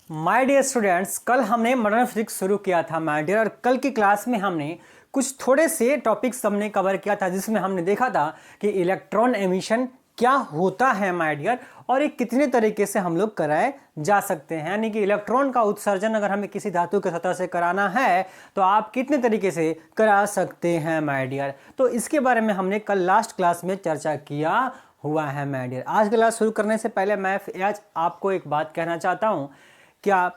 My dear students, कल हमने modern physics शुरू किया था माय डियर। और कल की क्लास में हमने कुछ थोड़े से टॉपिक्स हमने कवर किया था, जिसमें हमने देखा था कि इलेक्ट्रॉन एमिशन क्या होता है माय डियर, और ये कितने तरीके से हम लोग कराए जा सकते हैं। यानी कि इलेक्ट्रॉन का उत्सर्जन अगर हमें किसी धातु के सतह से कराना है तो आप कितने तरीके से करा सकते हैं माय डियर। तो इसके बारे में हमने कल लास्ट क्लास में चर्चा किया हुआ है माय डियर। आज क्लास शुरू करने से पहले मैं आज आपको एक बात कहना चाहता हूँ। क्या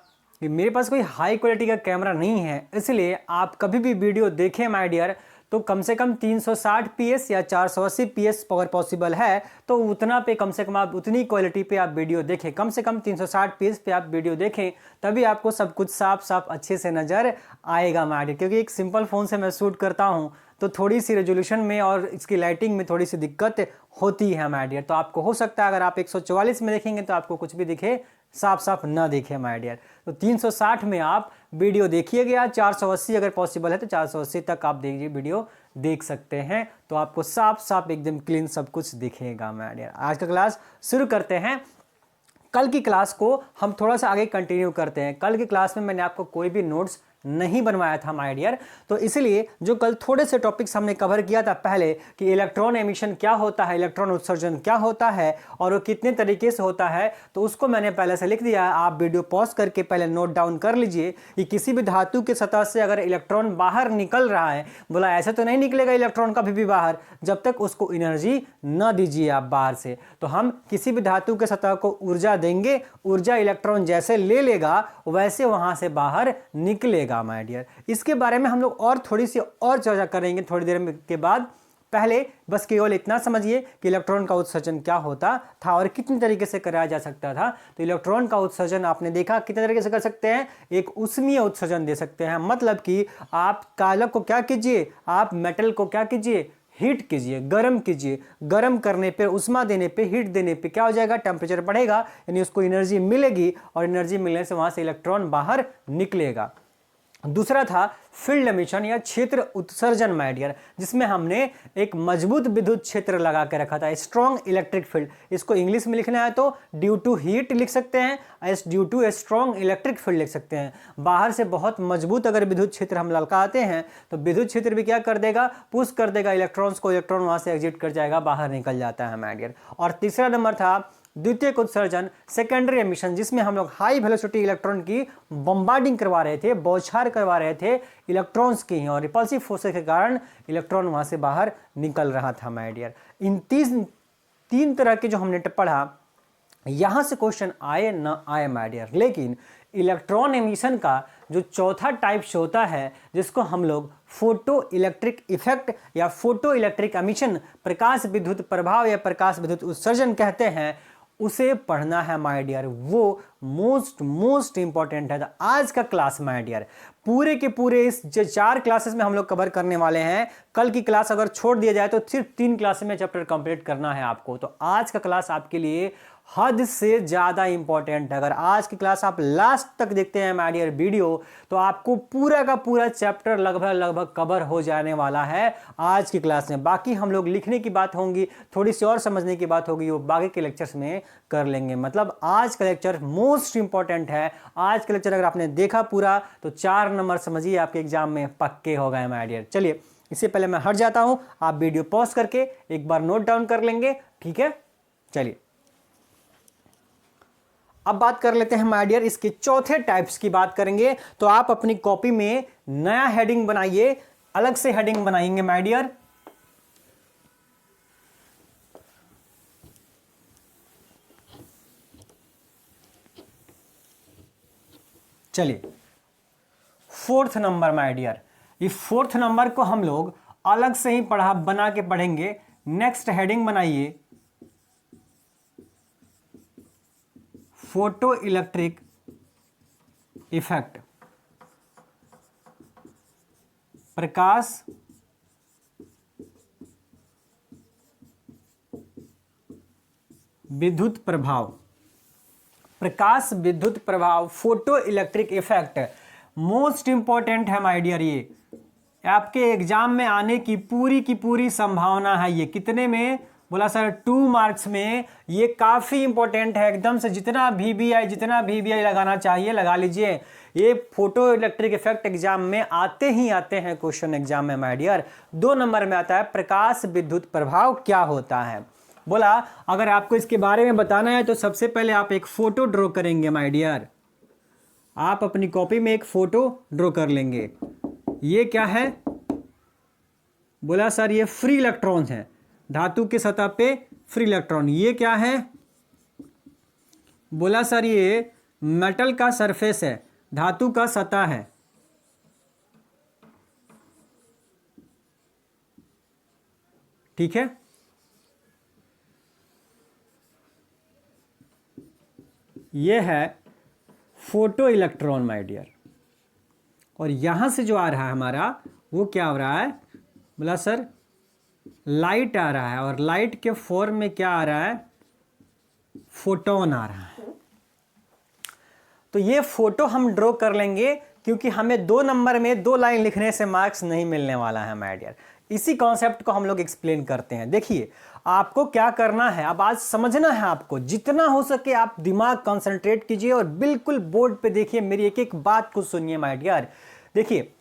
कि मेरे पास कोई हाई क्वालिटी का कैमरा नहीं है, इसलिए आप कभी भी वीडियो देखें माय डियर तो कम से कम 360 पीएस या 480 पीएस अगर पॉसिबल है तो उतना पे कम से कम आप उतनी क्वालिटी पे आप वीडियो देखें। कम से कम 360 पीएस पे आप वीडियो देखें, तभी आपको सब कुछ साफ साफ अच्छे से नज़र आएगा माय डियर। क्योंकि एक सिंपल फ़ोन से मैं शूट करता हूँ तो थोड़ी सी रेजोल्यूशन में और इसकी लाइटिंग में थोड़ी सी दिक्कत होती है माय डियर। तो आपको हो सकता है अगर आप 144 में देखेंगे तो आपको कुछ भी दिखे, साफ साफ ना दिखे माय डियर। तो 360 में आप वीडियो देखिएगा, 480 अगर पॉसिबल है तो 480 तक आप देखिए वीडियो देख सकते हैं, तो आपको साफ साफ एकदम क्लीन सब कुछ दिखेगा माय डियर। आज का क्लास शुरू करते हैं। कल की क्लास को हम थोड़ा सा आगे कंटिन्यू करते हैं। कल की क्लास में मैंने आपको कोई भी नोट्स नहीं बनवाया था माय डियर, तो इसलिए जो कल थोड़े से टॉपिक्स हमने कवर किया था पहले कि इलेक्ट्रॉन एमिशन क्या होता है, इलेक्ट्रॉन उत्सर्जन क्या होता है और वो कितने तरीके से होता है, तो उसको मैंने पहले से लिख दिया है। आप वीडियो पॉज करके पहले नोट डाउन कर लीजिए कि किसी भी धातु के सतह से अगर इलेक्ट्रॉन बाहर निकल रहा है, बोला ऐसे तो नहीं निकलेगा इलेक्ट्रॉन कभी भी बाहर जब तक उसको एनर्जी न दीजिए आप बाहर से। तो हम किसी भी धातु के सतह को ऊर्जा देंगे, ऊर्जा इलेक्ट्रॉन जैसे ले लेगा वैसे वहां से बाहर निकलेगा माय डियर। इसके बारे में हम लोग और थोड़ी सी और चर्चा करेंगे थोड़ी देर में के बाद। पहले बस केवल इतना समझिए कि इलेक्ट्रॉन का उत्सर्जन क्या होता था और कितने तरीके से कराया जा सकता था। तो इलेक्ट्रॉन का उत्सर्जन आपने देखा कितने तरीके से कर सकते हैं। एक उष्मीय उत्सर्जन दे सकते हैं, मतलब कि आप कालक को क्या कीजिए, आप मेटल को क्या कीजिए, हीट कीजिए, गर्म कीजिए। गर्म करने पे, उष्मा देने पे, हीट देने पे क्या हो जाएगा, टेम्परेचर बढ़ेगा, यानी उसको एनर्जी मिलेगी और एनर्जी मिलने से वहां से इलेक्ट्रॉन बाहर निकलेगा। दूसरा था फील्ड एमिशन या क्षेत्र उत्सर्जन माय डियर, जिसमें हमने एक मजबूत विद्युत क्षेत्र लगा के रखा था, स्ट्रॉन्ग इलेक्ट्रिक फील्ड। इसको इंग्लिश में लिखना है तो ड्यू टू हीट लिख सकते हैं, as due to a strong electric field लिख सकते हैं। बाहर से बहुत मजबूत अगर विद्युत क्षेत्र हम लगाते हैं तो विद्युत क्षेत्र भी क्या कर देगा, पुश कर देगा इलेक्ट्रॉन्स को, इलेक्ट्रॉन वहां से एग्जिट कर जाएगा, बाहर निकल जाता है माय डियर। और तीसरा नंबर था द्वितीयक उत्सर्जन, सेकेंडरी एमिशन, जिसमें हम लोग हाई वेलोसिटी इलेक्ट्रॉन की बम्बार्डिंग करवा रहे थे, बौछार करवा रहे थे इलेक्ट्रॉन्स की, और रिपल्सिव फोर्स के कारण इलेक्ट्रॉन वहां से बाहर निकल रहा था माय डियर। इन तीन तरह के जो हमने पढ़ा, यहां से क्वेश्चन आए ना आए माय डियर, लेकिन इलेक्ट्रॉन एमिशन का जो चौथा टाइप्स होता है जिसको हम लोग फोटो इलेक्ट्रिक इफेक्ट या फोटो इलेक्ट्रिक एमिशन, प्रकाश विद्युत प्रभाव या प्रकाश विद्युत उत्सर्जन कहते हैं, उसे पढ़ना है माय डियर। वो मोस्ट इंपॉर्टेंट है। तो आज का क्लास माय डियर पूरे के पूरे इस जो 4 क्लासेस में हम लोग कवर करने वाले हैं। कल की क्लास अगर छोड़ दिया जाए तो सिर्फ 3 क्लास में चैप्टर कंप्लीट करना है आपको। तो आज का क्लास आपके लिए हद से ज्यादा इंपॉर्टेंट है। अगर आज की क्लास आप लास्ट तक देखते हैं माय डियर वीडियो, तो आपको पूरा का पूरा चैप्टर लगभग कवर हो जाने वाला है आज की क्लास में। बाकी हम लोग लिखने की बात होंगी, थोड़ी सी और समझने की बात होगी, वो बाकी के लेक्चर्स में कर लेंगे। मतलब आज का लेक्चर मोस्ट इंपॉर्टेंट है। आज का लेक्चर अगर आपने देखा पूरा तो 4 नंबर समझिए आपके एग्जाम में पक्के हो गए माय डियर। चलिए, इससे पहले मैं हट जाता हूं, आप वीडियो पॉज करके एक बार नोट डाउन कर लेंगे, ठीक है। चलिए अब बात कर लेते हैं माय डियर, इसके चौथे टाइप्स की बात करेंगे। तो आप अपनी कॉपी में नया हेडिंग बनाइए, अलग से हेडिंग बनाएंगे माय डियर। चलिए, 4th नंबर माय डियर, ये 4th नंबर को हम लोग अलग से ही बना के पढ़ेंगे। नेक्स्ट हेडिंग बनाइए फोटो इलेक्ट्रिक इफेक्ट, प्रकाश विद्युत प्रभाव, प्रकाश विद्युत प्रभाव, photo electric effect most important है माय डियर। ये आपके एग्जाम में आने की पूरी संभावना है। ये कितने में, बोला सर 2 मार्क्स में ये काफ़ी इंपॉर्टेंट है, एकदम से जितना वीवीआई लगाना चाहिए लगा लीजिए। ये फोटो इलेक्ट्रिक इफेक्ट एग्जाम में आते ही आते हैं, क्वेश्चन एग्जाम में माय डियर। 2 नंबर में आता है प्रकाश विद्युत प्रभाव क्या होता है। बोला अगर आपको इसके बारे में बताना है तो सबसे पहले आप एक फोटो ड्रॉ करेंगे माय डियर। आप अपनी कॉपी में एक फोटो ड्रॉ कर लेंगे। ये क्या है? बोला सर ये फ्री इलेक्ट्रॉन है, धातु की सतह पे फ्री इलेक्ट्रॉन। ये क्या है? बोला सर ये मेटल का सरफेस है, धातु का सतह है। ठीक है, ये है फोटो इलेक्ट्रॉन माय डियर। और यहां से जो आ रहा है हमारा वो क्या हो रहा है? बोला सर लाइट आ रहा है, और लाइट के फॉर्म में क्या आ रहा है? फोटोन आ रहा है। तो ये फोटो हम ड्रॉ कर लेंगे, क्योंकि हमें 2 नंबर में 2 लाइन लिखने से मार्क्स नहीं मिलने वाला है माय डियर। इसी कॉन्सेप्ट को हम लोग एक्सप्लेन करते हैं। देखिए आपको क्या करना है, अब आज समझना है आपको, जितना हो सके आप दिमाग कंसंट्रेट कीजिए और बिल्कुल बोर्ड पे देखिए, मेरी एक एक बात को सुनिए माय डियर। देखिए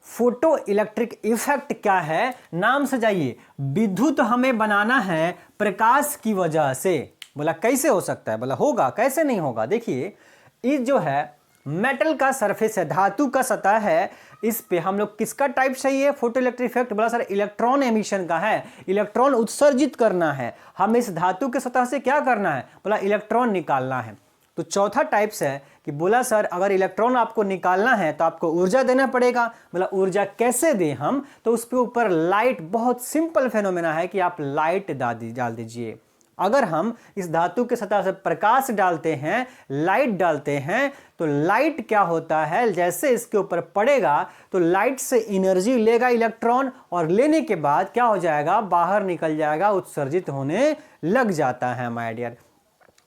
फोटो इलेक्ट्रिक इफेक्ट क्या है, नाम से जाइए, विद्युत हमें बनाना है प्रकाश की वजह से। बोला कैसे हो सकता है? बोला होगा, कैसे नहीं होगा। देखिए ये जो है मेटल का सरफेस है, धातु का सतह है, इस पे हम लोग किसका टाइप चाहिए? Photo electric effect. बोला सर इलेक्ट्रॉन एमिशन का है, इलेक्ट्रॉन उत्सर्जित करना है। हमें इस धातु के सतह से क्या करना है? बोला इलेक्ट्रॉन निकालना है। तो चौथा टाइप्स है कि बोला सर अगर इलेक्ट्रॉन आपको निकालना है तो आपको ऊर्जा देना पड़ेगा। बोला ऊर्जा कैसे दें हम? तो उसके ऊपर लाइट, बहुत सिंपल फेनोमेना है कि आप लाइट डाल दीजिए। अगर हम इस धातु के सतह से प्रकाश डालते हैं, लाइट डालते हैं, तो लाइट क्या होता है, जैसे इसके ऊपर पड़ेगा तो लाइट से एनर्जी लेगा इलेक्ट्रॉन, और लेने के बाद क्या हो जाएगा? बाहर निकल जाएगा, उत्सर्जित होने लग जाता है माय डियर।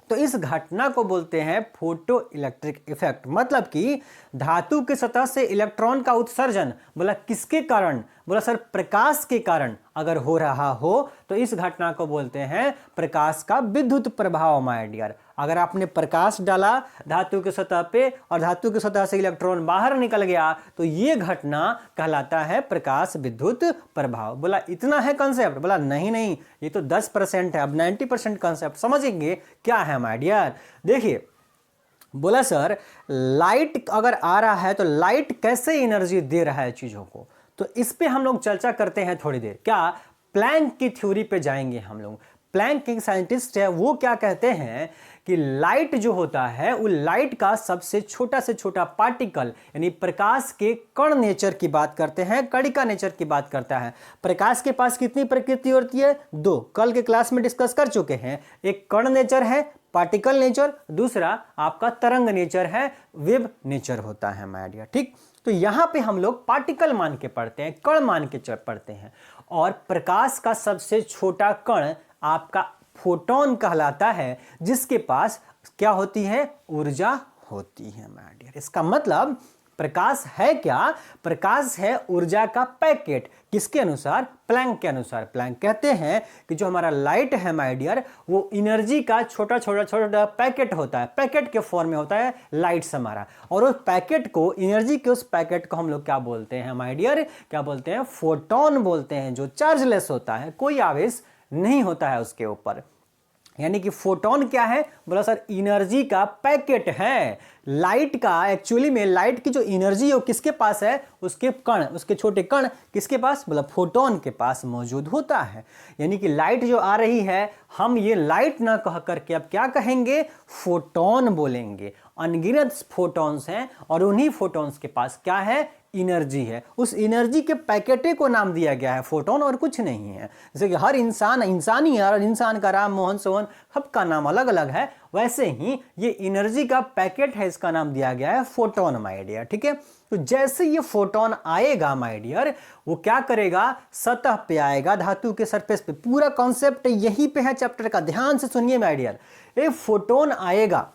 तो इस घटना को बोलते हैं फोटो इलेक्ट्रिक इफेक्ट। मतलब कि धातु की सतह से इलेक्ट्रॉन का उत्सर्जन, बोला किसके कारण? बोला सर प्रकाश के कारण अगर हो रहा हो तो इस घटना को बोलते हैं प्रकाश का विद्युत प्रभाव माय डियर। अगर आपने प्रकाश डाला धातु की सतह पे और धातु की सतह से इलेक्ट्रॉन बाहर निकल गया तो ये घटना कहलाता है प्रकाश विद्युत प्रभाव। बोला इतना है कॉन्सेप्ट? बोला नहीं, ये तो 10% है, अब 90% कॉन्सेप्ट समझेंगे क्या है माय डियर। देखिए बोला सर लाइट अगर आ रहा है तो लाइट कैसे एनर्जी दे रहा है चीजों को, तो इस पे हम लोग चर्चा करते हैं थोड़ी देर। क्या प्लैंक की थ्योरी पे जाएंगे हम लोग। प्लैंक एक साइंटिस्ट है, वो क्या कहते हैं कि लाइट जो होता है वो लाइट का सबसे छोटा से छोटा पार्टिकल, यानी प्रकाश के कण नेचर की बात करते हैं, कणिका नेचर की बात करता है। प्रकाश के पास कितनी प्रकृति होती है? 2, कल के क्लास में डिस्कस कर चुके हैं। एक कण नेचर है, पार्टिकल नेचर, दूसरा आपका तरंग नेचर है, वेव नेचर होता है माय डियर। ठीक, तो यहां पे हम लोग पार्टिकल मान के पढ़ते हैं, कण मान के पढ़ते हैं। और प्रकाश का सबसे छोटा कण आपका फोटोन कहलाता है, जिसके पास क्या होती है? ऊर्जा होती है माय डियर। इसका मतलब प्रकाश है क्या? प्रकाश है ऊर्जा का पैकेट। किसके अनुसार? प्लैंक के अनुसार। प्लैंक कहते हैं कि जो हमारा लाइट है माय डियर वो एनर्जी का छोटा पैकेट होता है, पैकेट के फॉर्म में होता है लाइट्स हमारा। और उस पैकेट को, एनर्जी के उस पैकेट को हम लोग क्या बोलते हैं माय डियर? क्या बोलते हैं? फोटोन बोलते हैं, जो चार्जलेस होता है, कोई आवेश नहीं होता है उसके ऊपर। यानी कि फोटोन क्या है? बोला सर एनर्जी का पैकेट है। लाइट का एक्चुअली में लाइट की जो एनर्जी है वो किसके पास है? उसके कण, उसके छोटे कण किसके पास? बोला फोटोन के पास मौजूद होता है। यानी कि लाइट जो आ रही है, हम ये लाइट ना कह करके अब क्या कहेंगे? फोटोन बोलेंगे। अनगिनत फोटोन्स हैं और उन्हीं फोटोन्स के पास क्या है? एनर्जी है। उस एनर्जी के पैकेटे को नाम दिया गया है फोटोन, और कुछ नहीं है। जैसे कि हर इंसान इंसानी है और इंसान का राम मोहन सोहन सबका नाम अलग अलग है, वैसे ही ये एनर्जी का पैकेट है, इसका नाम दिया गया है फोटोन माय डियर। ठीक है, तो जैसे ये फोटोन आएगा माय डियर, वो क्या करेगा? सतह पे आएगा, धातु के सरफेस पे। पूरा कॉन्सेप्ट यहीं पे है चैप्टर का, ध्यान से सुनिए माय डियर। ये फोटोन आएगा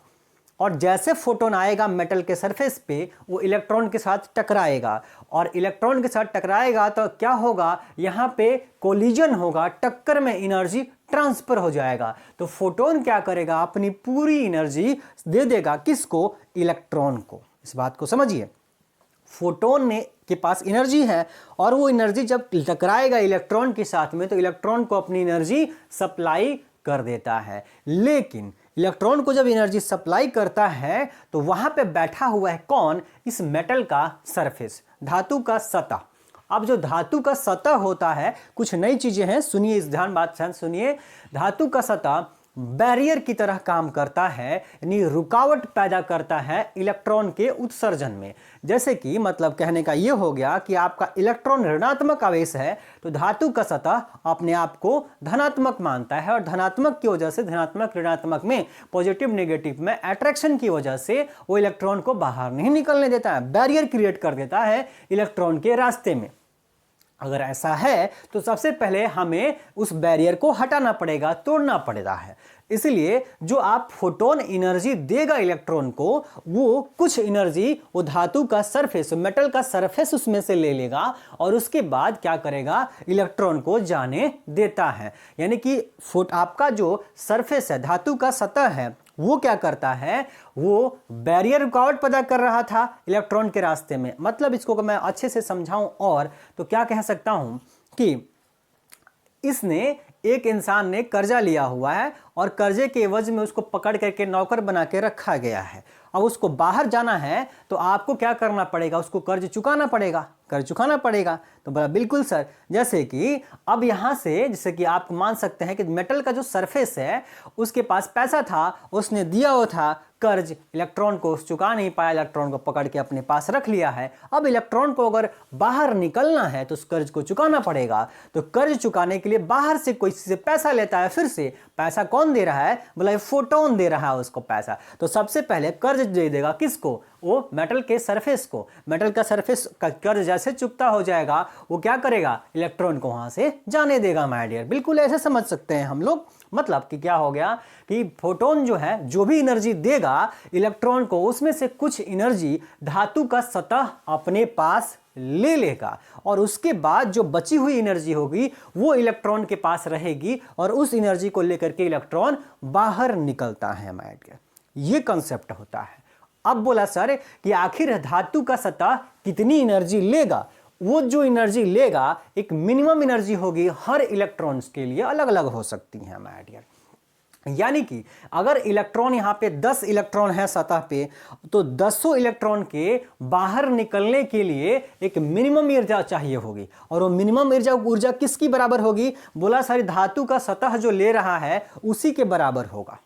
और जैसे फोटोन आएगा मेटल के सरफेस पे, वो इलेक्ट्रॉन के साथ टकराएगा, और इलेक्ट्रॉन के साथ टकराएगा तो क्या होगा? यहाँ पे कोलिजन होगा, टक्कर में एनर्जी ट्रांसफर हो जाएगा। तो फोटोन क्या करेगा, अपनी पूरी एनर्जी दे देगा किसको, इलेक्ट्रॉन को। इस बात को समझिए, फोटोन ने के पास एनर्जी है और वो एनर्जी जब टकराएगा इलेक्ट्रॉन के साथ में तो इलेक्ट्रॉन को अपनी एनर्जी सप्लाई कर देता है। लेकिन इलेक्ट्रॉन को जब एनर्जी सप्लाई करता है तो वहां पे बैठा हुआ है कौन, इस मेटल का सरफेस, धातु का सतह। अब जो धातु का सतह होता है, कुछ नई चीजें हैं, सुनिए, इस ध्यान बात सुनिए। धातु का सतह बैरियर की तरह काम करता है, यानी रुकावट पैदा करता है इलेक्ट्रॉन के उत्सर्जन में। जैसे कि मतलब कहने का यह हो गया कि आपका इलेक्ट्रॉन ऋणात्मक आवेश है तो धातु का सतह अपने आप को धनात्मक मानता है और धनात्मक की वजह से, धनात्मक ऋणात्मक में, पॉजिटिव नेगेटिव में अट्रैक्शन की वजह से वो इलेक्ट्रॉन को बाहर नहीं निकलने देता है, बैरियर क्रिएट कर देता है इलेक्ट्रॉन के रास्ते में। अगर ऐसा है तो सबसे पहले हमें उस बैरियर को हटाना पड़ेगा, तोड़ना पड़ेगा है। इसलिए जो आप फोटोन एनर्जी देगा इलेक्ट्रॉन को, वो कुछ एनर्जी वो धातु का सरफेस, मेटल का सरफेस उसमें से ले लेगा और उसके बाद क्या करेगा, इलेक्ट्रॉन को जाने देता है। यानी कि आपका जो सरफेस है, धातु का सतह है, वो क्या करता है, वो बैरियर रुकावट पैदा कर रहा था इलेक्ट्रॉन के रास्ते में। मतलब इसको मैं अच्छे से समझाऊं और तो क्या कह सकता हूं कि इसने, एक इंसान ने कर्जा लिया हुआ है और कर्जे के एवज में उसको पकड़ करके नौकर बना के रखा गया है। अब उसको बाहर जाना है तो आपको क्या करना पड़ेगा, उसको कर्ज चुकाना पड़ेगा, कर्ज चुकाना पड़ेगा। तो बोला बिल्कुल सर, जैसे कि अब यहां से, जैसे कि आप मान सकते हैं कि मेटल का जो सरफेस है उसके पास पैसा था, उसने दिया हुआ था कर्ज, इलेक्ट्रॉन को चुका नहीं पाया, इलेक्ट्रॉन को पकड़ के अपने पास रख लिया है। अब इलेक्ट्रॉन को अगर बाहर निकलना है तो उस कर्ज को चुकाना पड़ेगा। तो कर्ज चुकाने के लिए बाहर से कोई से पैसा लेता है, फिर से पैसा कौन दे रहा है, बोला फोटोन दे रहा है उसको पैसा। तो सबसे पहले कर्ज दे देगा किसको, वो मेटल के सरफेस को। मेटल का सरफेस का कर्ज जैसे चुकता हो जाएगा वो क्या करेगा, इलेक्ट्रॉन को वहां से जाने देगा माय डियर। बिल्कुल ऐसे समझ सकते हैं हम लोग। मतलब कि क्या हो गया कि फोटोन जो है, जो भी एनर्जी देगा इलेक्ट्रॉन को, उसमें से कुछ एनर्जी धातु का सतह अपने पास ले लेगा और उसके बाद जो बची हुई एनर्जी होगी वो इलेक्ट्रॉन के पास रहेगी और उस एनर्जी को लेकर के इलेक्ट्रॉन बाहर निकलता है माय डियर। ये कंसेप्ट होता है। अब बोला सर कि आखिर धातु का सतह कितनी एनर्जी लेगा, वो जो एनर्जी लेगा एक मिनिमम एनर्जी होगी, हर इलेक्ट्रॉन्स के लिए अलग अलग हो सकती है माय डियर। यानी कि अगर इलेक्ट्रॉन यहाँ पे 10 इलेक्ट्रॉन है सतह पे, तो 10 इलेक्ट्रॉन के बाहर निकलने के लिए एक मिनिमम ऊर्जा चाहिए होगी। और वो मिनिमम ऊर्जा किसकी बराबर होगी, बोला सारी धातु का सतह जो ले रहा है उसी के बराबर होगा,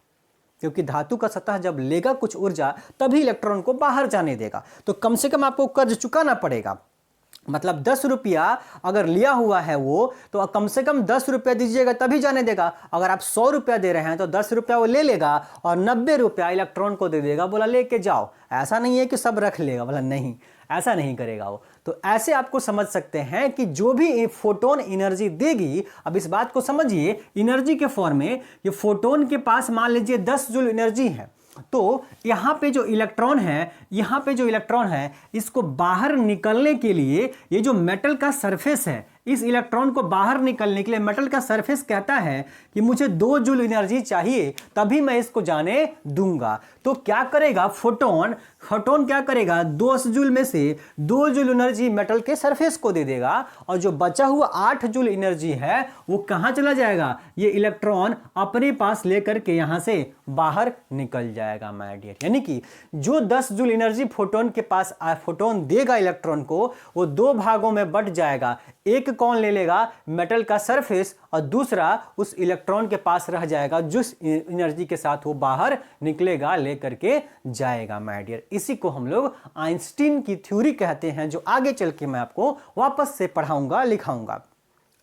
क्योंकि धातु का सतह जब लेगा कुछ ऊर्जा तभी इलेक्ट्रॉन को बाहर जाने देगा। तो कम से कम आपको कर्ज चुकाना पड़ेगा। मतलब 10 रुपया अगर लिया हुआ है वो, तो कम से कम 10 रुपया दीजिएगा तभी जाने देगा। अगर आप 100 रुपया दे रहे हैं तो 10 रुपया वो ले लेगा और 90 रुपया इलेक्ट्रॉन को दे देगा, बोला लेके जाओ। ऐसा नहीं है कि सब रख लेगा, बोला नहीं, ऐसा नहीं करेगा वो। तो ऐसे आपको समझ सकते हैं कि जो भी फोटोन एनर्जी देगी, अब इस बात को समझिए एनर्जी के फॉर्म में, ये फोटोन के पास मान लीजिए 10 जूल एनर्जी है, तो यहां पे जो इलेक्ट्रॉन है, यहां पे जो इलेक्ट्रॉन है, इसको बाहर निकलने के लिए ये जो मेटल का सरफेस है, इस इलेक्ट्रॉन को बाहर निकलने के लिए मेटल का सरफेस कहता है कि मुझे 2 जूल एनर्जी चाहिए तभी मैं इसको जाने दूंगा। तो क्या करेगा फोटोन, फोटोन क्या करेगा, 2 जूल में से 2 जूल एनर्जी मेटल के सरफेस को दे देगा और जो बचा हुआ 8 जूल एनर्जी है वो कहां चला जाएगा, ये इलेक्ट्रॉन अपने पास लेकर के यहां से बाहर निकल जाएगा माय डियर। यानी कि जो 10 जूल एनर्जी फोटोन के पास, फोटोन देगा इलेक्ट्रॉन को, वो 2 भागों में बट जाएगा। एक कौन ले लेगा, मेटल का सरफेस, और दूसरा उस इलेक्ट्रॉन के पास रह जाएगा जिस एनर्जी के साथ वो बाहर निकलेगा, लेकर के जाएगा माय डियर। इसी को हम लोग आइंस्टीन की थ्योरी कहते हैं, जो आगे चल के मैं आपको वापस से पढ़ाऊंगा, लिखाऊंगा।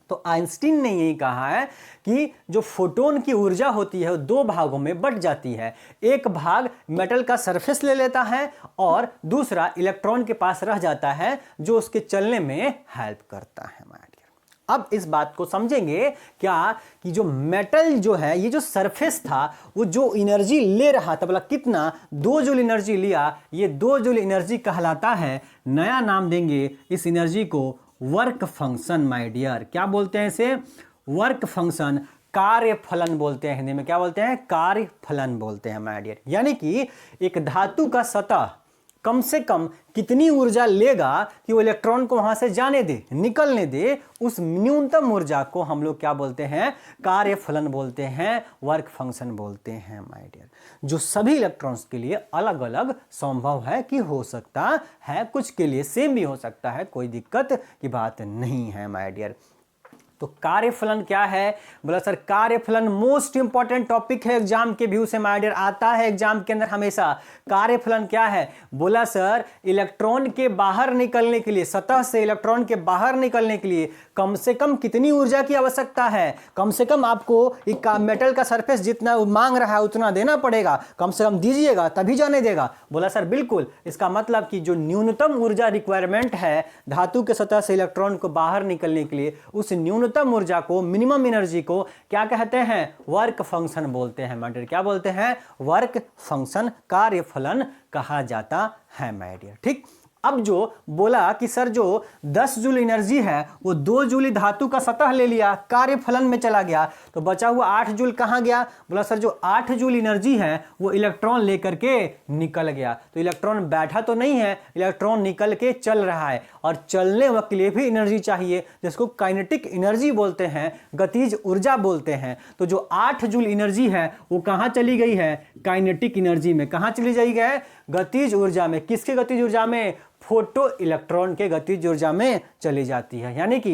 तो आइंस्टीन ने यही कहा है कि जो फोटोन की ऊर्जा होती है वो 2 भागों में बट जाती है। एक भाग मेटल का सरफेस ले लेता है और दूसरा इलेक्ट्रॉन के पास रह जाता है जो उसके चलने में हेल्प करता है माय डियर। अब इस बात को समझेंगे क्या कि जो मेटल जो है, ये जो सरफेस था, वो जो एनर्जी ले रहा था, बोला कितना, 2 जूल एनर्जी लिया, ये 2 जूल एनर्जी कहलाता है, नया नाम देंगे इस एनर्जी को वर्क फंक्शन माय डियर। क्या बोलते हैं इसे, वर्क फंक्शन। कार्यफलन बोलते हैं। हिंदी में क्या बोलते हैं? कार्यफलन बोलते हैं माय डियर। यानी कि एक धातु का सतह कम से कम कितनी ऊर्जा लेगा कि वो इलेक्ट्रॉन को वहां से जाने दे, निकलने दे, उस न्यूनतम ऊर्जा को हम लोग क्या बोलते हैं? कार्यफलन बोलते हैं, वर्क फंक्शन बोलते हैं माय डियर। जो सभी इलेक्ट्रॉन्स के लिए अलग अलग संभव है कि हो सकता है, कुछ के लिए सेम भी हो सकता है, कोई दिक्कत की बात नहीं है माय डियर। तो कार्यफलन क्या है? बोला सर कार्यफलन मोस्ट इंपॉर्टेंट टॉपिक है एग्जाम के व्यू से माय डियर, आता है एग्जाम के अंदर हमेशा। कार्यफलन क्या है? बोला सर इलेक्ट्रॉन के बाहर निकलने के लिए, सतह से इलेक्ट्रॉन के बाहर निकलने के लिए कम से कम कितनी ऊर्जा की आवश्यकता है? कम से कम आपको एक मेटल का सरफेस जितना मांग रहा है उतना देना पड़ेगा, कम से कम दीजिएगा तभी जाने देगा। बोला सर बिल्कुल, इसका मतलब कि जो न्यूनतम ऊर्जा रिक्वायरमेंट है धातु के सतह से इलेक्ट्रॉन को बाहर निकलने के लिए, उस न्यूनतम ऊर्जा को, मिनिमम एनर्जी को क्या कहते हैं? वर्क फंक्शन बोलते हैं माय डियर। क्या बोलते हैं? वर्क फंक्शन, कार्यफलन कहा जाता है माय डियर। ठीक, अब जो बोला कि सर जो 10 जूल एनर्जी है वो 2 जूल धातु का सतह ले लिया, कार्यफलन में चला गया, तो बचा हुआ 8 जूल कहां गया? बोला सर जो 8 जूल एनर्जी है वो इलेक्ट्रॉन लेकर के निकल गया। तो इलेक्ट्रॉन बैठा तो नहीं है, इलेक्ट्रॉन निकल के चल रहा है, और चलने के लिए भी एनर्जी चाहिए जिसको काइनेटिक एनर्जी बोलते हैं, गतिज ऊर्जा बोलते हैं। तो जो 8 जूल एनर्जी है वो कहां चली गई है? काइनेटिक एनर्जी में। कहां चली जाएगी? गतिज ऊर्जा में। किसके गतिज ऊर्जा में? फोटो इलेक्ट्रॉन के गतिज ऊर्जा में चली जाती है। यानी कि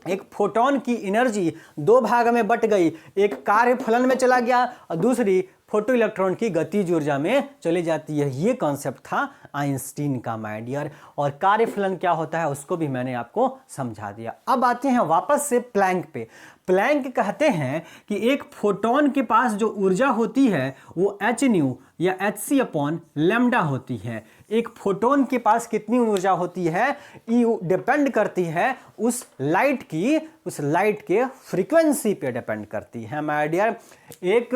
एक फोटोन की एनर्जी 2 भाग में बट गई, एक कार्यफलन में चला गया और दूसरी फोटो इलेक्ट्रॉन की गतिज ऊर्जा में चली जाती है। ये कॉन्सेप्ट था आइंस्टीन का माय डियर, और कार्यफलन क्या होता है उसको भी मैंने आपको समझा दिया। अब आते हैं वापस से प्लैंक पे। प्लैंक कहते हैं कि एक फोटोन के पास जो ऊर्जा होती है वो एच न्यू या एच सी अपॉन लैम्डा होती है। एक फोटोन के पास कितनी ऊर्जा होती है ये डिपेंड करती है उस लाइट के फ्रीक्वेंसी पे डिपेंड करती है माय डियर। एक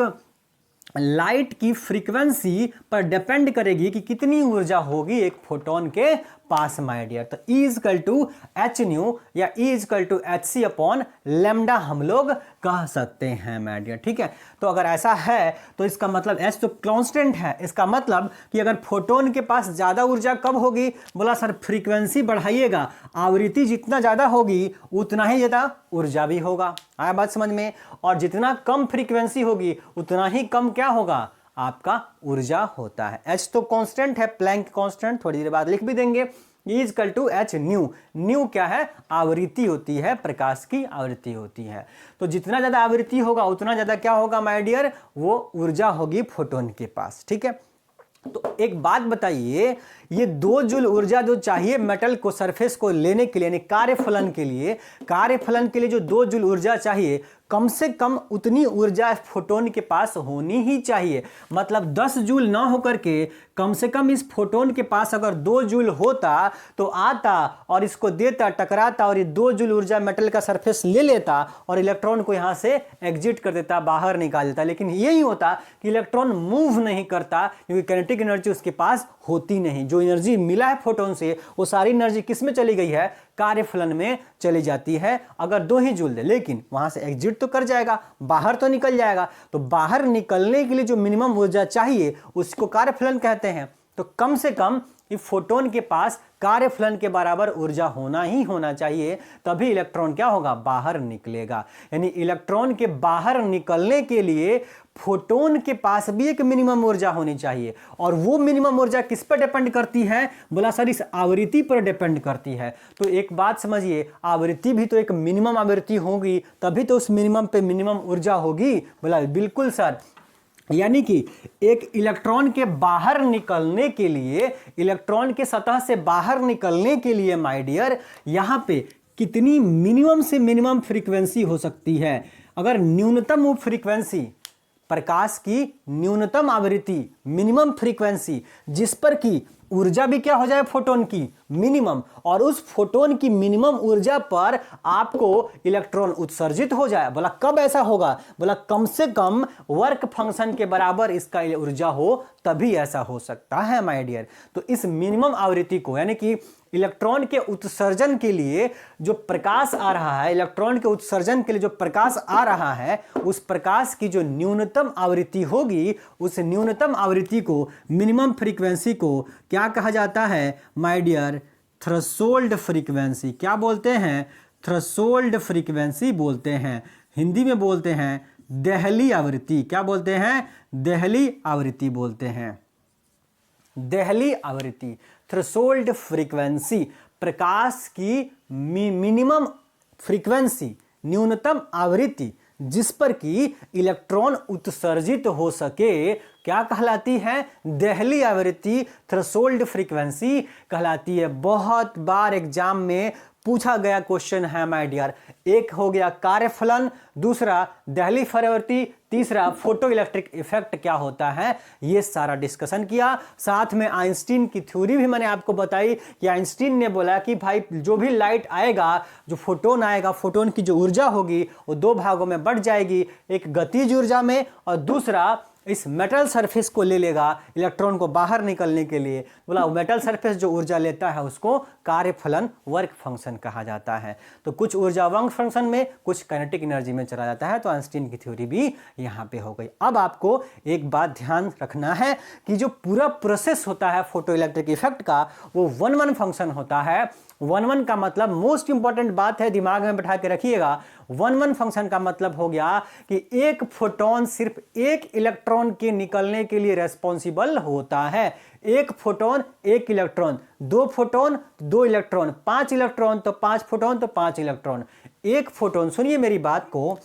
लाइट की फ्रीक्वेंसी पर डिपेंड करेगी कि कितनी ऊर्जा होगी एक फोटोन के पास माय डियर। तो E equal to h nu या E equal to h c upon lambda हम लोग कह सकते हैं माय डियर। ठीक है, तो अगर ऐसा है तो इसका मतलब H तो कांस्टेंट है, इसका मतलब कि अगर फोटोन के पास ज्यादा ऊर्जा कब होगी? बोला सर फ्रीक्वेंसी बढ़ाइएगा, आवृत्ति जितना ज्यादा होगी उतना ही ज्यादा ऊर्जा भी होगा। आया बात समझ में? और जितना कम फ्रीक्वेंसी होगी उतना ही कम क्या होगा? आपका ऊर्जा होता है। H तो कांस्टेंट है, प्लैंक कांस्टेंट, थोड़ी देर बाद लिख भी देंगे। E equal to h nu. Nu क्या है? आवृत्ति होती है, प्रकाश की आवृत्ति होती है। तो जितना ज्यादा आवृत्ति होगा उतना ज्यादा क्या होगा माय डियर? वो ऊर्जा होगी फोटोन के पास। ठीक है, तो एक बात बताइए, ये 2 जूल ऊर्जा जो चाहिए मेटल को सरफेस को लेने के लिए, यानी कार्यफलन के लिए जो 2 जूल ऊर्जा चाहिए, कम से कम उतनी ऊर्जा फोटोन के पास होनी ही चाहिए। मतलब 10 जूल ना होकर के कम से कम इस फोटोन के पास अगर 2 जूल होता तो आता और इसको देता, टकराता और ये 2 जूल ऊर्जा मेटल का सरफेस ले लेता और इलेक्ट्रॉन को यहाँ से एग्जिट कर देता, बाहर निकाल देता। लेकिन यही होता कि इलेक्ट्रॉन मूव नहीं करता क्योंकि काइनेटिक एनर्जी उसके पास होती नहीं। जो एनर्जी मिला है फोटोन से वो सारी एनर्जी किस में चली गई है? कार्यफलन में चली जाती है अगर 2 ही जूल दे, लेकिन वहां से एग्जिट तो कर जाएगा, बाहर तो निकल जाएगा। तो बाहर निकलने के लिए जो मिनिमम ऊर्जा चाहिए उसको कार्यफलन कहते हैं। तो कम से कम ये फोटोन के पास कार्यफलन के बराबर ऊर्जा होना ही होना चाहिए, तभी इलेक्ट्रॉन क्या होगा? बाहर निकलेगा। यानी इलेक्ट्रॉन के बाहर निकलने के लिए फोटोन के पास भी एक मिनिमम ऊर्जा होनी चाहिए, और वो मिनिमम ऊर्जा किस पर डिपेंड करती है? बोला सर इस आवृत्ति पर डिपेंड करती है। तो एक बात समझिए, आवृत्ति भी तो एक मिनिमम आवृत्ति होगी, तभी तो उस मिनिमम पे मिनिमम ऊर्जा होगी। बोला बिल्कुल सर। यानी कि एक इलेक्ट्रॉन के बाहर निकलने के लिए, इलेक्ट्रॉन के सतह से बाहर निकलने के लिए माय डियर, यहां पे कितनी मिनिमम से मिनिमम फ्रीक्वेंसी हो सकती है? अगर न्यूनतम वो फ्रीक्वेंसी, प्रकाश की न्यूनतम आवृत्ति, मिनिमम फ्रीक्वेंसी, जिस पर की ऊर्जा भी क्या हो जाए? फोटोन की मिनिमम, और उस फोटोन की मिनिमम ऊर्जा पर आपको इलेक्ट्रॉन उत्सर्जित हो जाए। बोला कब ऐसा होगा? बोला कम से कम वर्क फंक्शन के बराबर इसका ऊर्जा हो, तभी ऐसा हो सकता है माय डियर। तो इस मिनिमम आवृत्ति को, यानी कि इलेक्ट्रॉन के उत्सर्जन के लिए जो प्रकाश आ रहा है, इलेक्ट्रॉन के उत्सर्जन के लिए जो प्रकाश आ रहा है, उस प्रकाश की जो न्यूनतम आवृत्ति होगी, उस न्यूनतम आवृत्ति को, मिनिमम फ्रीक्वेंसी को क्या कहा जाता है माय डियर? Threshold frequency. क्या बोलते हैं? थ्रेशोल्ड फ्रीक्वेंसी बोलते हैं। हिंदी में बोलते हैं देहली आवृत्ति। क्या बोलते हैं? देहली आवृत्ति बोलते हैं। देहली आवृत्ति, थ्रेशोल्ड फ्रीक्वेंसी, प्रकाश की मिनिमम फ्रीक्वेंसी, न्यूनतम आवृत्ति जिस पर कि इलेक्ट्रॉन उत्सर्जित हो सके, क्या कहलाती है? देहली आवृत्ति, थ्रेशोल्ड फ्रीक्वेंसी कहलाती है। बहुत बार एग्जाम में पूछा गया क्वेश्चन है माय डियर। एक हो गया कार्यफलन, दूसरा देहली आवृत्ति, तीसरा फोटो इलेक्ट्रिक इफेक्ट क्या होता है, ये सारा डिस्कशन किया। साथ में आइंस्टीन की थ्योरी भी मैंने आपको बताई कि आइंस्टीन ने बोला कि भाई जो भी लाइट आएगा, जो फोटोन आएगा, फोटोन की जो ऊर्जा होगी वो दो भागों में बढ़ जाएगी, एक गतिज ऊर्जा में और दूसरा इस मेटल सरफेस को ले लेगा इलेक्ट्रॉन को बाहर निकलने के लिए। बोला मेटल सरफेस जो ऊर्जा लेता है उसको कार्यफलन वर्क फंक्शन कहा जाता है। तो कुछ ऊर्जा वर्क फंक्शन में, कुछ काइनेटिक एनर्जी में चला जाता है। तो आइंस्टीन की थ्योरी भी यहाँ पे हो गई। अब आपको एक बात ध्यान रखना है कि जो पूरा प्रोसेस होता है फोटो इलेक्ट्रिक इफेक्ट का, वो 1-1 फंक्शन होता है। 1-1 का मतलब मोस्ट इंपॉर्टेंट बात है, दिमाग में बैठा के रखिएगा। 1-1 फंक्शन का मतलब हो गया कि एक फोटोन सिर्फ एक इलेक्ट्रॉन के निकलने के लिए रेस्पॉन्सिबल होता है। एक फोटोन एक इलेक्ट्रॉन, दो फोटोन दो इलेक्ट्रॉन, 5 इलेक्ट्रॉन तो 5 फोटोन तो 5 इलेक्ट्रॉन। एक फोटोन, सुनिए मेरी बात को,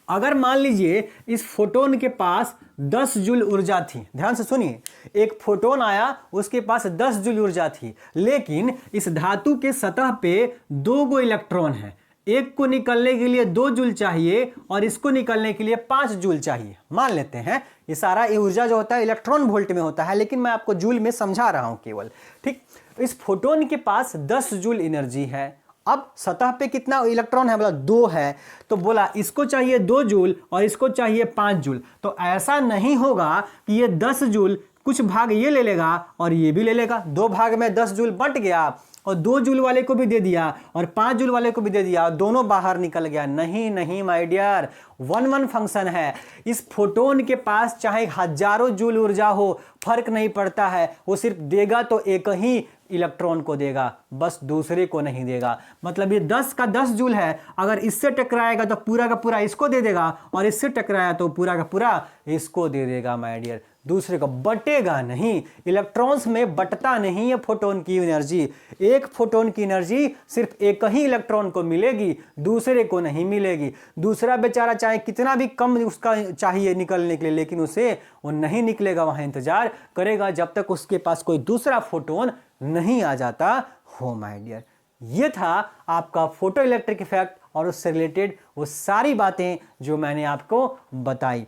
अगर मान लीजिए इस फोटोन के पास 10 जूल ऊर्जा थी, ध्यान से सुनिए, एक फोटोन आया, उसके पास 10 जूल ऊर्जा थी, लेकिन इस धातु के सतह पे 2 गो इलेक्ट्रॉन है। एक को निकलने के लिए 2 जूल चाहिए और इसको निकलने के लिए 5 जूल चाहिए। मान लेते हैं ये सारा ऊर्जा जो होता है इलेक्ट्रॉन वोल्ट में होता है, लेकिन मैं आपको जूल में समझा रहा हूं केवल, ठीक। इस फोटोन के पास 10 जूल एनर्जी है। अब सतह पे कितना इलेक्ट्रॉन है? बोला 2 है। तो बोला इसको चाहिए 2 जूल और इसको चाहिए 5 जूल। तो ऐसा नहीं होगा कि ये 10 जूल कुछ भाग ये ले लेगा और ये भी ले लेगा, 2 भाग में 10 जूल बंट गया और 2 जूल वाले को भी दे दिया और 5 जूल वाले को भी दे दिया, दोनों बाहर निकल गया। नहीं नहीं माय डियर, 1-1 फंक्शन है। इस फोटोन के पास चाहे हजारों जूल ऊर्जा हो, फर्क नहीं पड़ता है, वो सिर्फ देगा तो एक ही इलेक्ट्रॉन को देगा, बस दूसरे को नहीं देगा। मतलब ये 10 का 10 जूल है, अगर इससे टकराएगा तो पूरा का पूरा इसको दे देगा और इससे टकराया तो पूरा का पूरा इसको दे देगा माय डियर, दूसरे को बटेगा नहीं। इलेक्ट्रॉन्स में बटता नहीं है फोटोन की एनर्जी। एक फोटोन की एनर्जी सिर्फ एक ही इलेक्ट्रॉन को मिलेगी, दूसरे को नहीं मिलेगी। दूसरा बेचारा चाहे कितना भी कम उसका चाहिए निकलने के लिए, लेकिन उसे वो नहीं निकलेगा, वहां इंतजार करेगा जब तक उसके पास कोई दूसरा फोटोन नहीं आ जाता हो माय डियर। ये था आपका फोटो इलेक्ट्रिक इफेक्ट और उससे रिलेटेड वो सारी बातें जो मैंने आपको बताई।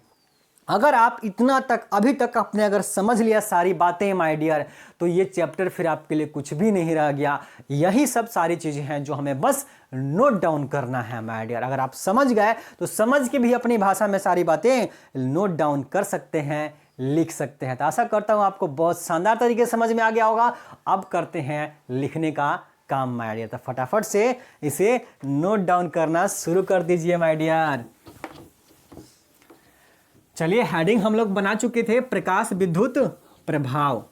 अगर आप इतना तक अभी तक आपने अगर समझ लिया सारी बातें माय डियर, तो ये चैप्टर फिर आपके लिए कुछ भी नहीं रह गया। यही सब सारी चीजें हैं जो हमें बस नोट डाउन करना है माय डियर। अगर आप समझ गए तो समझ के भी अपनी भाषा में सारी बातें नोट डाउन कर सकते हैं, लिख सकते हैं। तो आशा करता हूं आपको बहुत शानदार तरीके से समझ में आ गया होगा। अब करते हैं लिखने का काम माय डियर। तो फटाफट से इसे नोट डाउन करना शुरू कर दीजिए माय डियर। चलिए, हेडिंग हम लोग बना चुके थे प्रकाश विद्युत प्रभाव,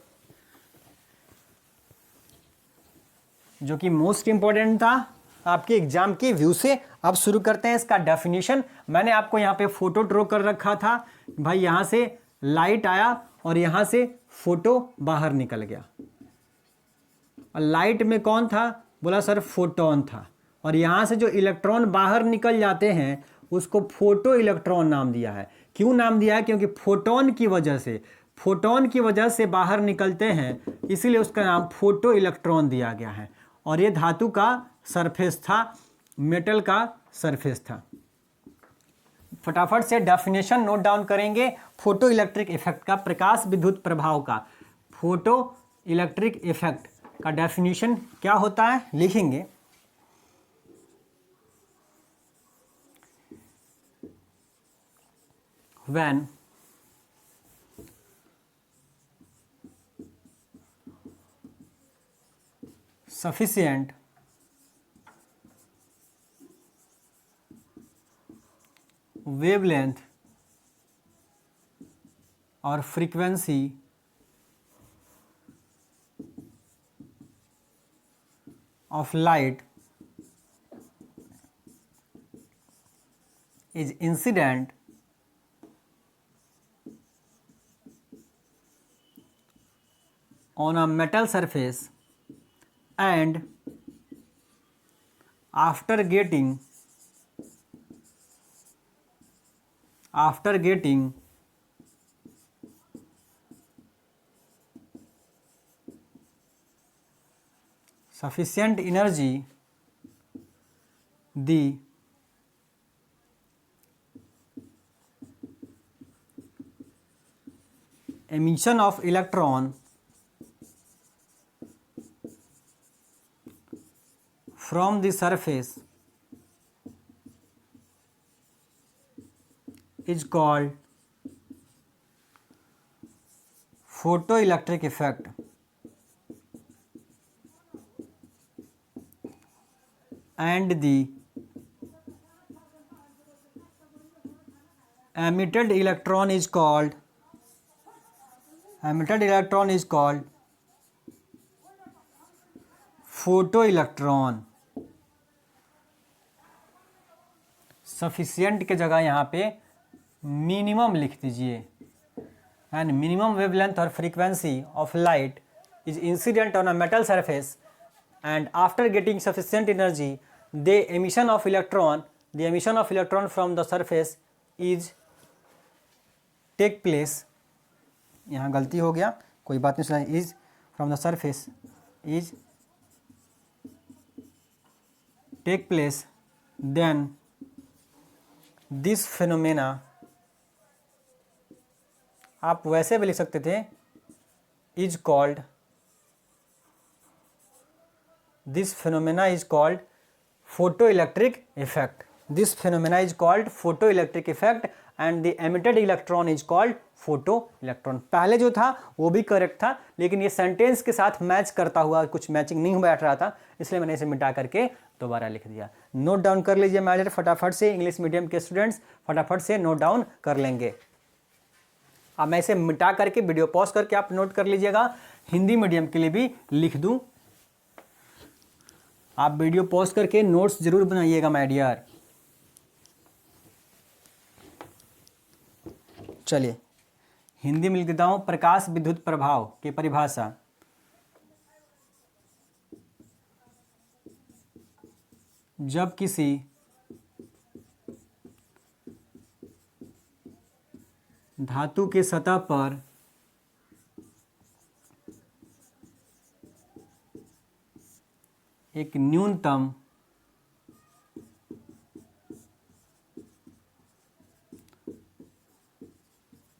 जो कि मोस्ट इंपॉर्टेंट था आपके एग्जाम के व्यू से। अब शुरू करते हैं इसका डेफिनेशन। मैंने आपको यहाँ पे फोटो ड्रॉ कर रखा था भाई, यहां से लाइट आया और यहां से फोटो बाहर निकल गया। और लाइट में कौन था? बोला सर फोटोन था। और यहां से जो इलेक्ट्रॉन बाहर निकल जाते हैं उसको फोटो इलेक्ट्रॉन नाम दिया है। क्यों नाम दिया है? क्योंकि फोटोन की वजह से बाहर निकलते हैं, इसीलिए उसका नाम फोटो इलेक्ट्रॉन दिया गया है। और ये धातु का सरफेस था, मेटल का सरफेस था। फटाफट से डेफिनेशन नोट डाउन करेंगे फोटो इलेक्ट्रिक इफेक्ट का, प्रकाश विद्युत प्रभाव का। फोटो इलेक्ट्रिक इफेक्ट का डेफिनेशन क्या होता है लिखेंगे। When sufficient wavelength or frequency of light is incident on a metal surface and after getting sufficient energy, the emission of electron from the surface is called photoelectric effect. And the emitted electron is called photoelectron. Sufficient के जगह यहाँ पे minimum लिख दीजिए. And minimum wavelength और frequency of light is incident on a metal surface and after getting sufficient energy the emission of electron from the surface is take place. यहाँ गलती हो गया, कोई बात नहीं, सुना. is from the surface is take place, then this phenomena आप वैसे भी लिख सकते थे is called this phenomena is called photoelectric effect. This phenomena is called photoelectric effect and the emitted electron is called photoelectron. पहले जो था वो भी करेक्ट था, लेकिन ये सेंटेंस के साथ मैच करता हुआ कुछ मैचिंग नहीं बैठ रहा था, इसलिए मैंने इसे मिटा करके दोबारा लिख दिया. नोट डाउन कर लीजिए मैडम, फटाफट से. इंग्लिश मीडियम के स्टूडेंट्स फटाफट से नोट डाउन कर लेंगे. अब मैं इसे मिटा करके वीडियो पॉज करके आप नोट कर लीजिएगा. हिंदी मीडियम के लिए भी लिख दूं, आप वीडियो पॉज करके नोट्स जरूर बनाइएगा माय डियर. चलिए हिंदी में लिख देता हूं. प्रकाश विद्युत प्रभाव की परिभाषा. जब किसी धातु के सतह पर एक न्यूनतम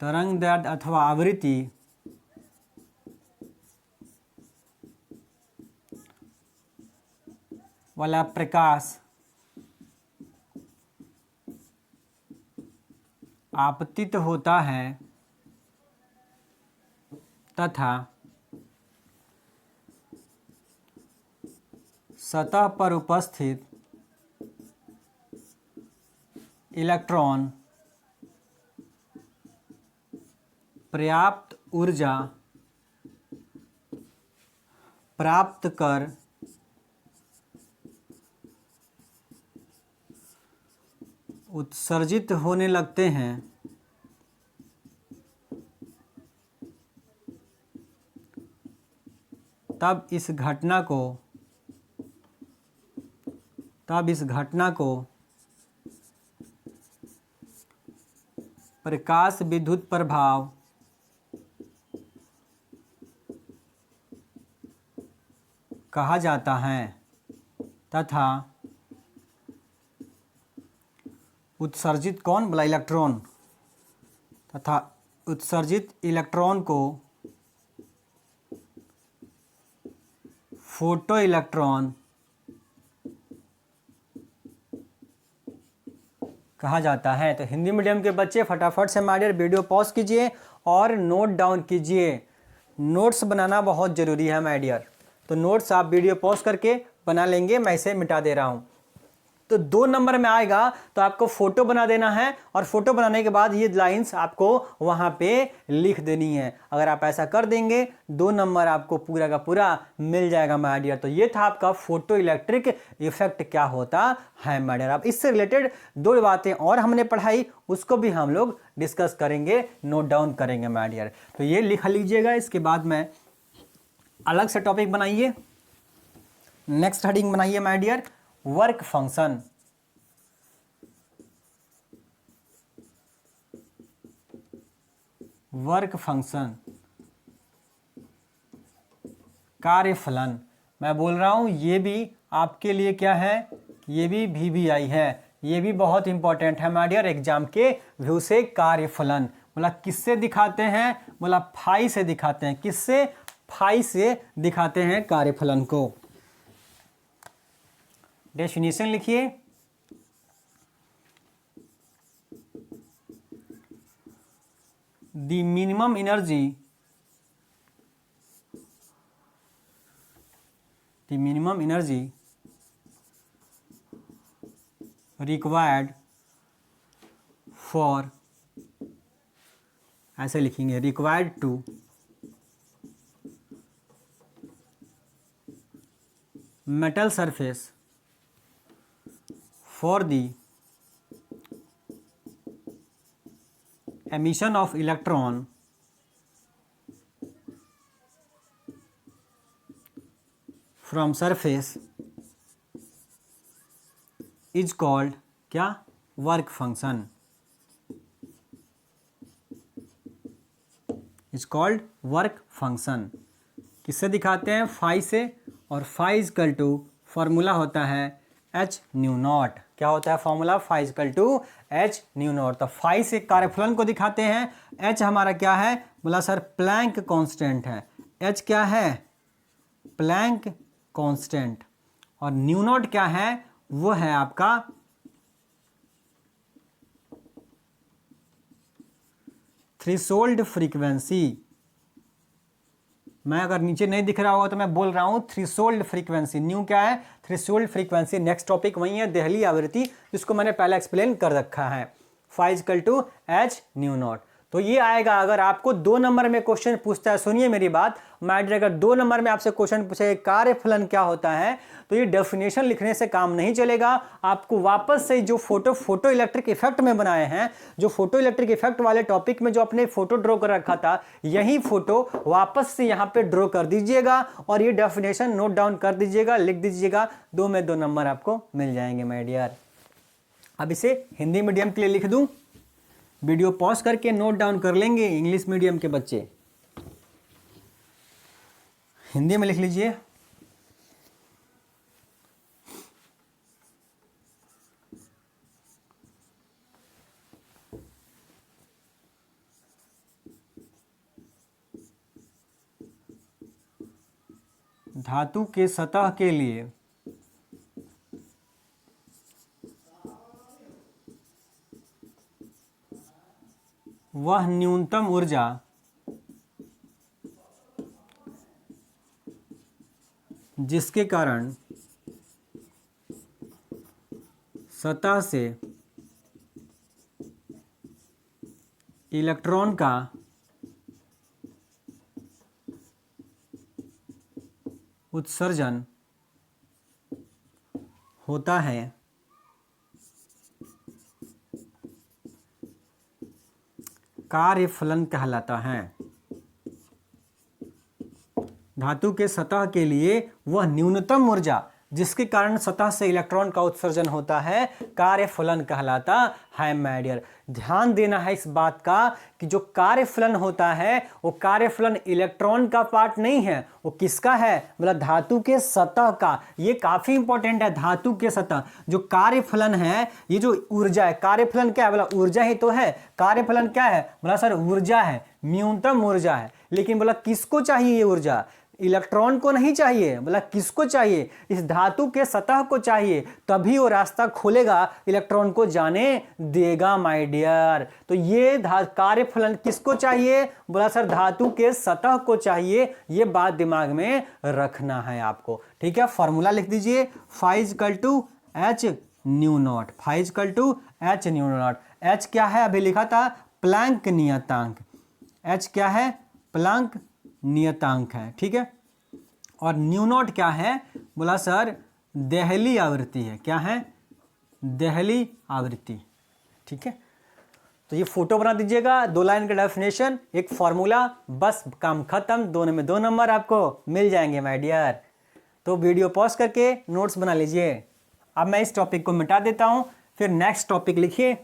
तरंगदैर्ध्य अथवा आवृत्ति वाला प्रकाश आपतित होता है तथा सतह पर उपस्थित इलेक्ट्रॉन पर्याप्त ऊर्जा प्राप्त कर उत्सर्जित होने लगते हैं, तब इस घटना को प्रकाश विद्युत प्रभाव कहा जाता है तथा उत्सर्जित कौन बोला इलेक्ट्रॉन, तथा उत्सर्जित इलेक्ट्रॉन को फोटो इलेक्ट्रॉन कहा जाता है. तो हिंदी मीडियम के बच्चे फटाफट से माय डियर वीडियो पॉज कीजिए और नोट डाउन कीजिए. नोट्स बनाना बहुत ज़रूरी है माय डियर. तो नोट्स आप वीडियो पॉज करके बना लेंगे, मैं इसे मिटा दे रहा हूँ। तो 2 नंबर में आएगा तो आपको फोटो बना देना है और फोटो बनाने के बाद ये लाइंस आपको वहां पे लिख देनी है। अगर आप ऐसा कर देंगे 2 नंबर आपको पूरा का पूरा मिल जाएगा माय डियर। तो ये था आपका फोटो इलेक्ट्रिक इफेक्ट क्या होता है माय डियर। अब इससे रिलेटेड 2 बातें और हमने पढ़ाई, उसको भी हम लोग डिस्कस करेंगे, नोट डाउन करेंगे माय डियर। तो ये लिख लीजिएगा, इसके बाद में अलग से टॉपिक बनाइए, नेक्स्ट हेडिंग बनाइए my dear, work function. Work function, कार्यफलन। मैं बोल रहा हूं ये भी आपके लिए क्या है, ये भी VBI है, ये भी बहुत इंपॉर्टेंट है माय डियर एग्जाम के व्यू से। कार्यफलन बोला किससे दिखाते हैं, बोला फाई से दिखाते हैं। किससे, फाई से दिखाते हैं कार्यफलन को। डेफिनेशन लिखिए, the minimum energy, the minimum energy required for, ऐसे लिखेंगे, required to metal surface for the emission of electron from surface is called क्या, work function, is called work function। किससे दिखाते हैं, फाई से, और फाई इजकल टू फॉर्मूला होता है H न्यू नॉट। क्या होता है formula, phi equal to H nu not. तो फाई से कार्यफलन को दिखाते हैं। H हमारा क्या है, बोला सर प्लैंक कांस्टेंट है। H क्या है, प्लैंक कांस्टेंट। और न्यू नॉट क्या है, वो है आपका थ्रेशोल्ड फ्रीक्वेंसी। मैं अगर नीचे नहीं दिख रहा होगा तो मैं बोल रहा हूं थ्रेशोल्ड फ्रीक्वेंसी। न्यू क्या है, थ्रेशोल्ड फ्रीक्वेंसी। नेक्स्ट टॉपिक वही है, देहली आवृत्ति, जिसको मैंने पहले एक्सप्लेन कर रखा है, phi equal to H nu not. तो ये आएगा। अगर आपको 2 नंबर में क्वेश्चन पूछता है, सुनिए मेरी बात माय डियर, अगर 2 नंबर में आपसे क्वेश्चन पूछे कार्यफलन क्या होता है, तो ये डेफिनेशन लिखने से काम नहीं चलेगा। आपको वापस से जो फोटो इलेक्ट्रिक इफेक्ट में बनाए हैं, जो फोटो इलेक्ट्रिक इफेक्ट वाले टॉपिक में जो अपने फोटो ड्रॉ कर रखा था, यही फोटो वापस से यहाँ पे ड्रॉ कर दीजिएगा और ये डेफिनेशन नोट डाउन कर दीजिएगा, लिख दीजिएगा। 2 में 2 नंबर आपको मिल जाएंगे माय डियर। अब इसे हिंदी मीडियम के लिए लिख दूं, वीडियो पॉज करके नोट डाउन कर लेंगे इंग्लिश मीडियम के बच्चे। हिंदी में लिख लीजिए, धातु के सतह के लिए वह न्यूनतम ऊर्जा जिसके कारण सतह से इलेक्ट्रॉन का उत्सर्जन होता है, कार्यफलन कहलाता है। धातु के सतह के लिए वह न्यूनतम ऊर्जा जिसके कारण सतह से इलेक्ट्रॉन का उत्सर्जन होता है, कार्यफलन कहलाता है माय डियर। ध्यान देना है इस बात का कि जो कार्यफलन होता है वो कार्यफलन इलेक्ट्रॉन का पार्ट नहीं है, वो किसका है, मतलब धातु के सतह का। ये काफी इंपॉर्टेंट है, धातु के सतह जो कार्यफलन है, ये जो ऊर्जा है, कार्यफलन क्या है, बोला ऊर्जा ही तो है। कार्यफलन क्या है, बोला सर ऊर्जा है, न्यूनतम ऊर्जा है। लेकिन बोला किसको चाहिए ये ऊर्जा, इलेक्ट्रॉन को नहीं चाहिए, बोला किसको चाहिए, इस धातु के सतह को चाहिए, तभी वो रास्ता खोलेगा, इलेक्ट्रॉन को जाने देगा माय डियर। तो ये कार्यफलन किसको चाहिए, बोला सर धातु के सतह को चाहिए। ये बात दिमाग में रखना है आपको, ठीक है। फॉर्मूला लिख दीजिए, phi equal to h nu not, phi equal to h nu not. H क्या है, अभी लिखा था प्लैंक नियतांक, एच क्या है, प्लैंक नियतांक है, ठीक है। और न्यू नॉट क्या है, बोला सर देहली आवृत्ति है, क्या है, देहली आवृत्ति, ठीक है। तो ये फोटो बना दीजिएगा, 2 लाइन का डेफिनेशन, एक फॉर्मूला, बस काम खत्म, दोनों में 2 नंबर आपको मिल जाएंगे माय डियर। तो वीडियो पॉज करके नोट्स बना लीजिए। अब मैं इस टॉपिक को मिटा देता हूं, फिर नेक्स्ट टॉपिक लिखिए।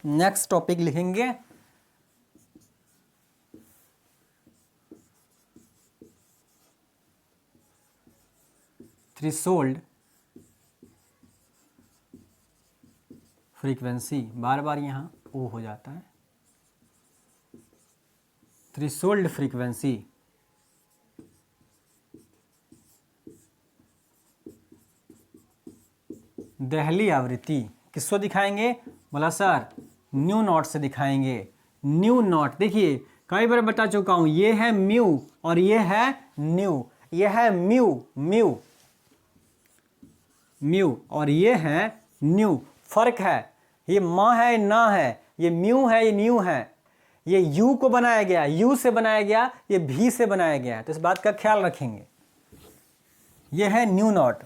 नेक्स्ट टॉपिक लिखेंगे थ्रेशोल्ड फ्रीक्वेंसी, बार बार यहाँ ओ हो जाता है, थ्रेशोल्ड फ्रीक्वेंसी, देहली आवृत्ति किसको दिखाएंगे, बोला सर न्यू नॉट से दिखाएंगे। न्यू नॉट देखिए कई बार बता चुका हूं, ये है म्यू और ये है न्यू, ये है म्यू म्यू म्यू और ये है न्यू, फर्क है, ये माँ है ना है, ये म्यू है ये न्यू है, ये यू को बनाया गया, यू से बनाया गया, ये भी से बनाया गया है, तो इस बात का ख्याल रखेंगे। ये है न्यू नॉट।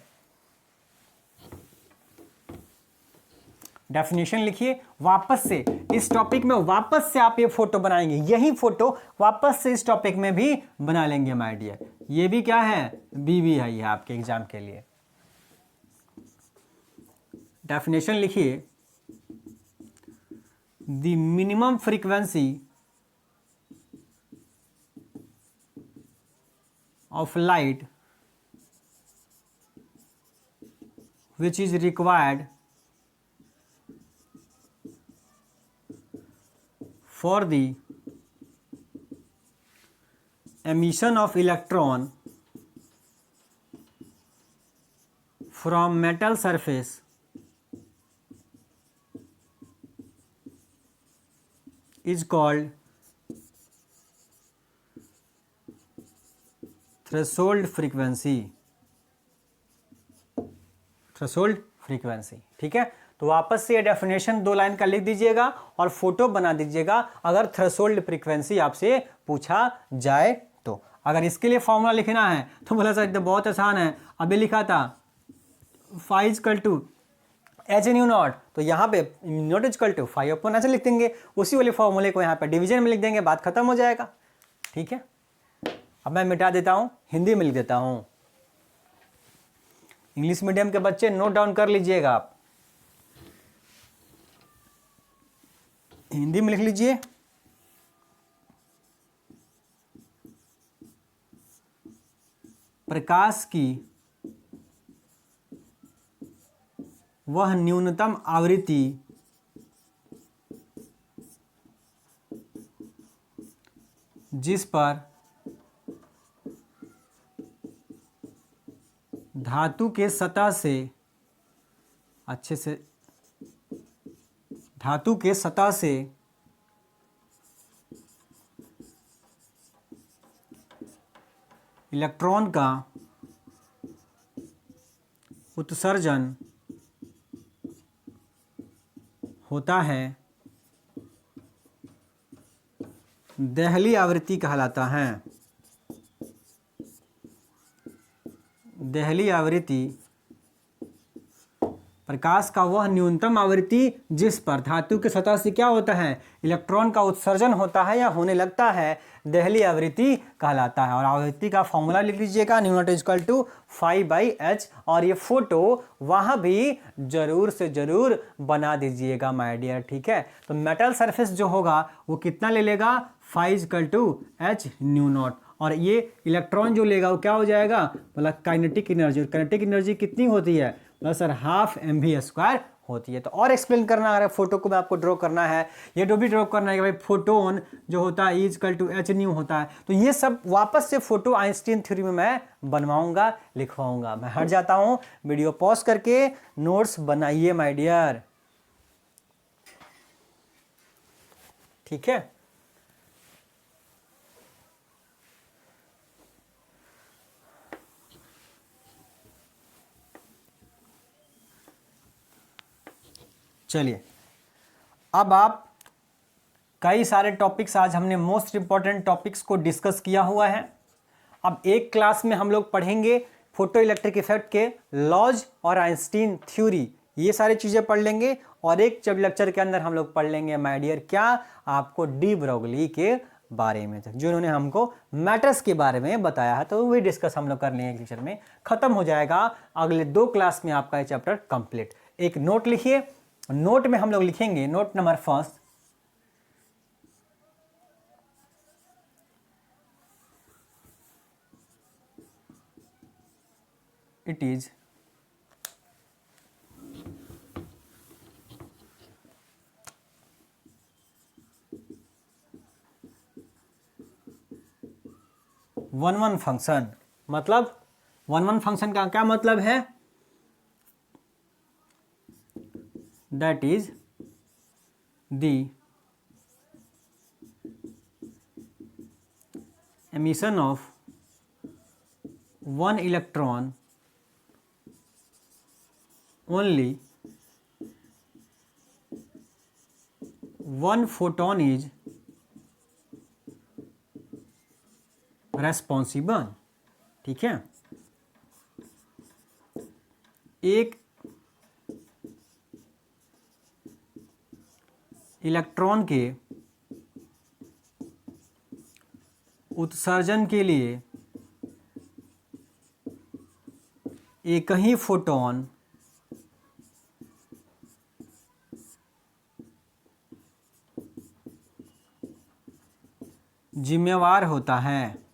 डेफिनेशन लिखिए, वापस से इस टॉपिक में वापस से आप ये फोटो बनाएंगे, यही फोटो वापस से इस टॉपिक में भी बना लेंगे माय डियर। ये भी क्या है, बी भी है, ये आपके एग्जाम के लिए। डेफिनेशन लिखिए, the minimum frequency of light which is required for the emission of electron from metal surface is called threshold frequency, threshold frequency, ठीक है। तो वापस से ये डेफिनेशन 2 लाइन का लिख दीजिएगा और फोटो बना दीजिएगा, अगर थ्रेशोल्ड फ्रीक्वेंसी आपसे पूछा जाए तो। अगर इसके लिए फॉर्मूला लिखना है तो बोला सर बहुत आसान है, अभी लिखा था phi equal to h nu not, तो यहाँ पे नॉट इक्वल टू फाई अपन ऐसे लिख देंगे, उसी वाले फॉर्मूले को यहाँ पे डिवीजन में लिख देंगे, बात खत्म हो जाएगा, ठीक है। अब मैं मिटा देता हूँ, हिंदी में लिख देता हूँ। इंग्लिश मीडियम के बच्चे नोट डाउन कर लीजिएगा, आप हिंदी में लिख लीजिए। प्रकाश की वह न्यूनतम आवृत्ति जिस पर धातु के सतह से अच्छे से धातु के सतह से इलेक्ट्रॉन का उत्सर्जन होता है, देहली आवृत्ति कहलाता है। देहली आवृत्ति प्रकाश का वह न्यूनतम आवृत्ति जिस पर धातु के सतह से क्या होता है, इलेक्ट्रॉन का उत्सर्जन होता है या होने लगता है, देहली आवृत्ति कहलाता है। और आवृत्ति का फॉर्मूला लिख लीजिएगा, nu not equal to phi by h, और ये फोटो वहां भी जरूर से जरूर बना दीजिएगा माय डियर, ठीक है। तो मेटल सरफेस जो होगा वो कितना ले लेगा, phi equal to h nu not, और ये इलेक्ट्रॉन जो लेगा वो क्या हो जाएगा, बोला काइनेटिक एनर्जी। और काइनेटिक एनर्जी कितनी होती है, बोला सर हाफ mv² होती है। तो और एक्सप्लेन करना, अगर फोटो को भी आपको ड्रॉ करना है, ये तो भी ड्रॉ करना है कि भाई फोटोन जो होता है इक्वल टू एच न्यू होता है, तो ये सब वापस से फोटो आइंस्टीन थ्योरी में मैं बनवाऊंगा, लिखवाऊंगा। मैं हट जाता हूं, वीडियो पॉज करके नोट्स बनाइए माय डियर, ठीक है। चलिए, अब आप कई सारे टॉपिक्स, आज हमने मोस्ट इंपॉर्टेंट टॉपिक्स को डिस्कस किया हुआ है। अब एक क्लास में हम लोग पढ़ेंगे फोटो इलेक्ट्रिक इफेक्ट के लॉज और आइंस्टीन थ्योरी, ये सारी चीज़ें पढ़ लेंगे। और एक जब लेक्चर के अंदर हम लोग पढ़ लेंगे माय डियर क्या, आपको डी ब्रोगली के बारे में, जिन्होंने हमको मैटर्स के बारे में बताया है, तो वही डिस्कस हम लोग कर लेंगे लेक्चर में, खत्म हो जाएगा अगले 2 क्लास में आपका ये चैप्टर कंप्लीट। एक नोट लिखिए, नोट में हम लोग लिखेंगे, note number first, it is one function. मतलब वन फंक्शन का क्या मतलब है, that is the emission of one electron only one photon is responsible, ठीक है। एक इलेक्ट्रॉन के उत्सर्जन के लिए एक ही फोटोन जिम्मेवार होता है।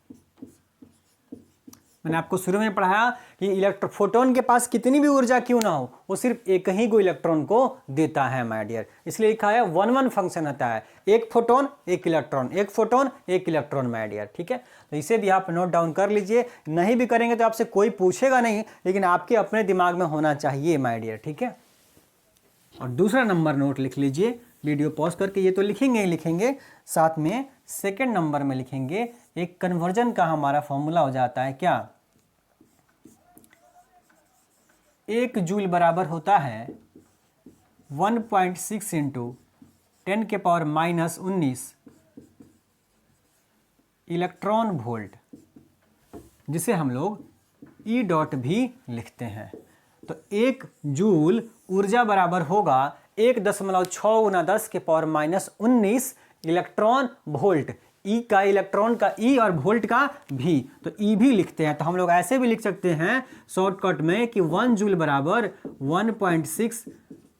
मैंने आपको शुरू में पढ़ाया कि फोटोन के पास कितनी भी ऊर्जा क्यों ना हो, वो सिर्फ एक ही को इलेक्ट्रॉन को देता है माय डियर, इसलिए लिखा है वन फंक्शन होता है, एक फोटोन एक इलेक्ट्रॉन, एक फोटोन एक इलेक्ट्रॉन माय डियर, ठीक है। तो इसे भी आप नोट डाउन कर लीजिए, नहीं भी करेंगे तो आपसे कोई पूछेगा नहीं, लेकिन आपके अपने दिमाग में होना चाहिए माय डियर, ठीक है। और दूसरा नंबर नोट लिख लीजिए, वीडियो पॉज करके, ये तो लिखेंगे ही लिखेंगे, साथ में सेकंड नंबर में लिखेंगे, एक कन्वर्जन का हमारा फॉर्मूला हो जाता है क्या, 1 जूल बराबर होता है 1.6 इंटू 10⁻⁻19 इलेक्ट्रॉन वोल्ट, जिसे हम लोग ई डॉट भी लिखते हैं। तो 1 जूल ऊर्जा बराबर होगा 1.6×10⁻⁻19 इलेक्ट्रॉन वोल्ट। ई का इलेक्ट्रॉन का ई और वोल्ट का भी, तो ई भी लिखते हैं। तो हम लोग ऐसे भी लिख सकते हैं शॉर्टकट में कि 1 जूल बराबर 1.6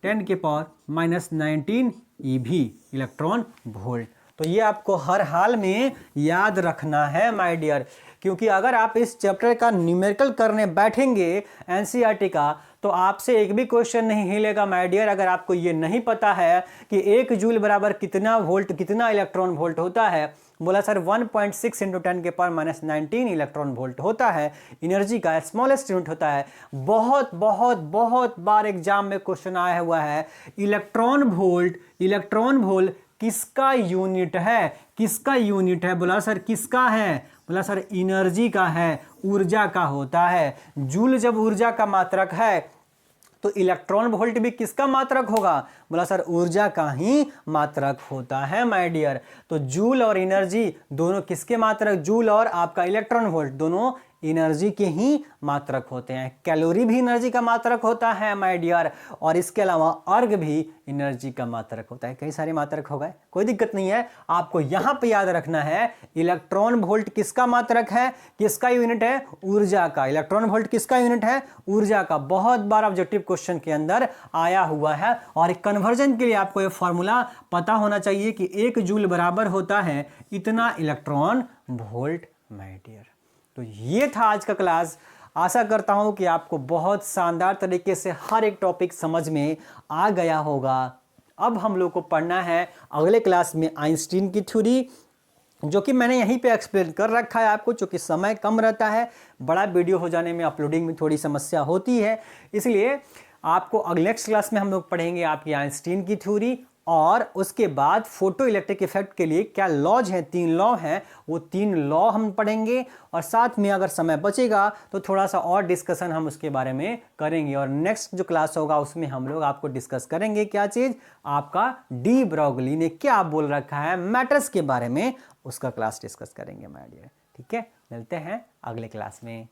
10⁻⁻19 ई भी इलेक्ट्रॉन वोल्ट। तो ये आपको हर हाल में याद रखना है माय डियर, क्योंकि अगर आप इस चैप्टर का न्यूमेरिकल करने बैठेंगे एनसीईआरटी का, तो आपसे एक भी क्वेश्चन नहीं हिलेगा माय डियर, अगर आपको ये नहीं पता है कि 1 जूल बराबर कितना वोल्ट, कितना इलेक्ट्रॉन वोल्ट होता है। बोला सर 1.6 इंटू 10⁻⁻19 इलेक्ट्रॉन वोल्ट होता है, एनर्जी का स्मॉलेस्ट यूनिट होता है। बहुत बहुत बहुत बार एग्जाम में क्वेश्चन आया हुआ है, इलेक्ट्रॉन वोल्ट किसका यूनिट है, किसका यूनिट है। बोला सर किसका है, बोला सर एनर्जी का है, ऊर्जा का होता है। जूल जब ऊर्जा का मात्रक है तो इलेक्ट्रॉन वोल्ट भी किसका मात्रक होगा, बोला सर ऊर्जा का ही मात्रक होता है माय डियर। तो जूल और एनर्जी दोनों किसके मात्रक, जूल और आपका इलेक्ट्रॉन वोल्ट दोनों एनर्जी के ही मात्रक होते हैं। कैलोरी भी एनर्जी का मात्रक होता है माय डियर, और इसके अलावा अर्ग भी एनर्जी का मात्रक होता है। कई सारे मात्रक हो गए, कोई दिक्कत नहीं है, आपको यहां पे याद रखना है इलेक्ट्रॉन वोल्ट किसका मात्रक है, किसका यूनिट है, ऊर्जा का। इलेक्ट्रॉन वोल्ट किसका यूनिट है, ऊर्जा का। बहुत बार ऑब्जेक्टिव क्वेश्चन के अंदर आया हुआ है। और कन्वर्जन के लिए आपको ये फॉर्मूला पता होना चाहिए कि 1 जूल बराबर होता है इतना इलेक्ट्रॉन वोल्ट माय डियर। तो ये था आज का क्लास। आशा करता हूँ कि आपको बहुत शानदार तरीके से हर एक टॉपिक समझ में आ गया होगा। अब हम लोग को पढ़ना है अगले क्लास में आइंस्टीन की थ्योरी, जो कि मैंने यहीं पे एक्सप्लेन कर रखा है आपको, चूँकि समय कम रहता है, बड़ा वीडियो हो जाने में अपलोडिंग में थोड़ी समस्या होती है, इसलिए आपको अगले नेक्स्ट क्लास में हम लोग पढ़ेंगे आपकी आइंस्टीन की थ्योरी, और उसके बाद फोटो इलेक्ट्रिक इफेक्ट के लिए क्या लॉज हैं, 3 लॉ हैं, वो 3 लॉ हम पढ़ेंगे। और साथ में अगर समय बचेगा तो थोड़ा सा और डिस्कशन हम उसके बारे में करेंगे। और नेक्स्ट जो क्लास होगा उसमें हम लोग आपको डिस्कस करेंगे क्या चीज़, आपका डी ब्रोगली ने क्या बोल रखा है मैटर्स के बारे में, उसका क्लास डिस्कस करेंगे माय डियर। ठीक है, मिलते हैं अगले क्लास में।